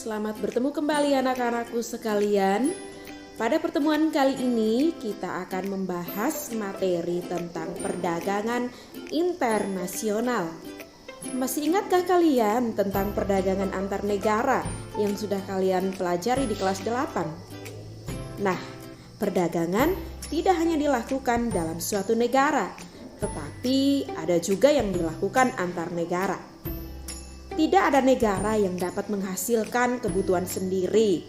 Selamat bertemu kembali anak-anakku sekalian. Pada pertemuan kali ini kita akan membahas materi tentang perdagangan internasional. Masih ingatkah kalian tentang perdagangan antar negara yang sudah kalian pelajari di kelas 8? Nah, perdagangan tidak hanya dilakukan dalam suatu negara, tetapi ada juga yang dilakukan antar negara. Tidak ada negara yang dapat menghasilkan kebutuhan sendiri.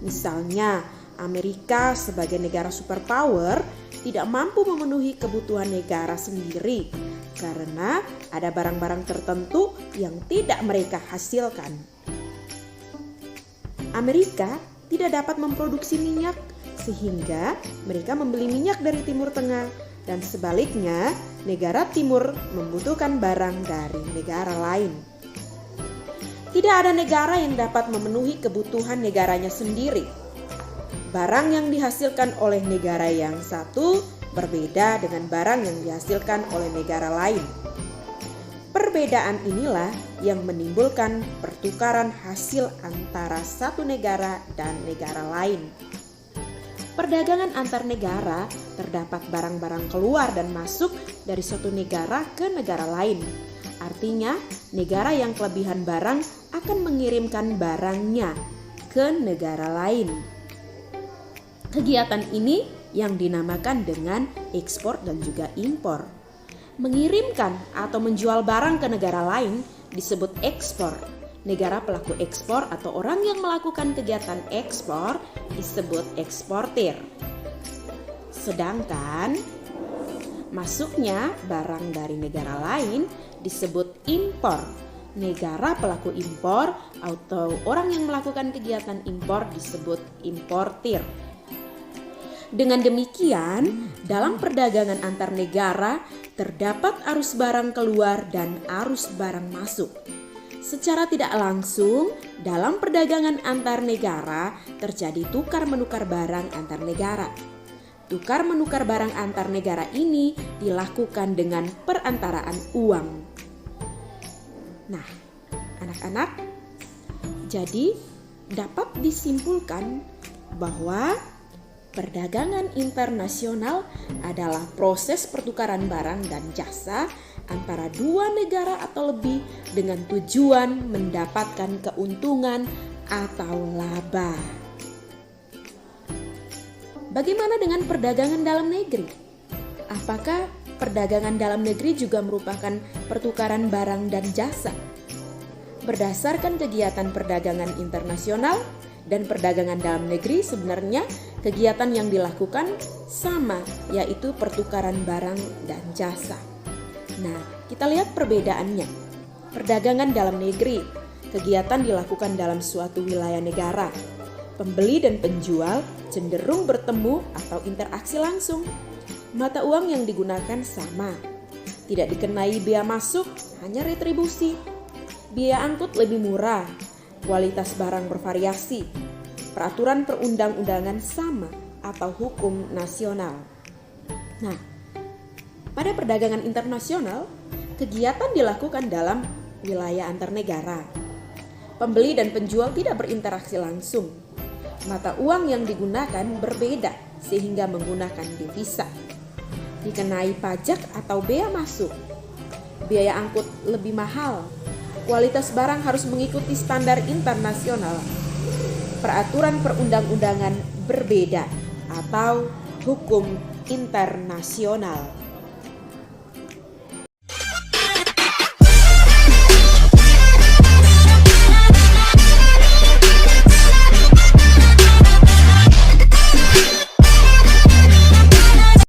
Misalnya, Amerika sebagai negara superpower tidak mampu memenuhi kebutuhan negara sendiri karena ada barang-barang tertentu yang tidak mereka hasilkan. Amerika tidak dapat memproduksi minyak sehingga mereka membeli minyak dari Timur Tengah, dan sebaliknya negara Timur membutuhkan barang dari negara lain. Tidak ada negara yang dapat memenuhi kebutuhan negaranya sendiri. Barang yang dihasilkan oleh negara yang satu berbeda dengan barang yang dihasilkan oleh negara lain. Perbedaan inilah yang menimbulkan pertukaran hasil antara satu negara dan negara lain. Perdagangan antar negara terdapat barang-barang keluar dan masuk dari suatu negara ke negara lain. Artinya, negara yang kelebihan barang akan mengirimkan barangnya ke negara lain. Kegiatan ini yang dinamakan dengan ekspor dan juga impor. Mengirimkan atau menjual barang ke negara lain disebut ekspor. Negara pelaku ekspor atau orang yang melakukan kegiatan ekspor disebut eksportir. Sedangkan masuknya barang dari negara lain disebut impor. Negara pelaku impor atau orang yang melakukan kegiatan impor disebut importir. Dengan demikian, dalam perdagangan antar negara terdapat arus barang keluar dan arus barang masuk. Secara tidak langsung, dalam perdagangan antar negara terjadi tukar-menukar barang antar negara. Tukar-menukar barang antar negara ini dilakukan dengan perantaraan uang. Nah, anak-anak, jadi dapat disimpulkan bahwa perdagangan internasional adalah proses pertukaran barang dan jasa antara dua negara atau lebih dengan tujuan mendapatkan keuntungan atau laba. Bagaimana dengan perdagangan dalam negeri? Apakah perdagangan dalam negeri juga merupakan pertukaran barang dan jasa? Berdasarkan kegiatan perdagangan internasional dan perdagangan dalam negeri, sebenarnya kegiatan yang dilakukan sama, yaitu pertukaran barang dan jasa. Nah, kita lihat perbedaannya. Perdagangan dalam negeri, kegiatan dilakukan dalam suatu wilayah negara. Pembeli dan penjual cenderung bertemu atau interaksi langsung. Mata uang yang digunakan sama. Tidak dikenai bea masuk, hanya retribusi. Biaya angkut lebih murah. Kualitas barang bervariasi. Peraturan perundang-undangan sama atau hukum nasional. Nah, pada perdagangan internasional, kegiatan dilakukan dalam wilayah antar negara. Pembeli dan penjual tidak berinteraksi langsung. Mata uang yang digunakan berbeda sehingga menggunakan devisa. Dikenai pajak atau bea masuk. Biaya angkut lebih mahal. Kualitas barang harus mengikuti standar internasional. Peraturan perundang-undangan berbeda atau hukum internasional.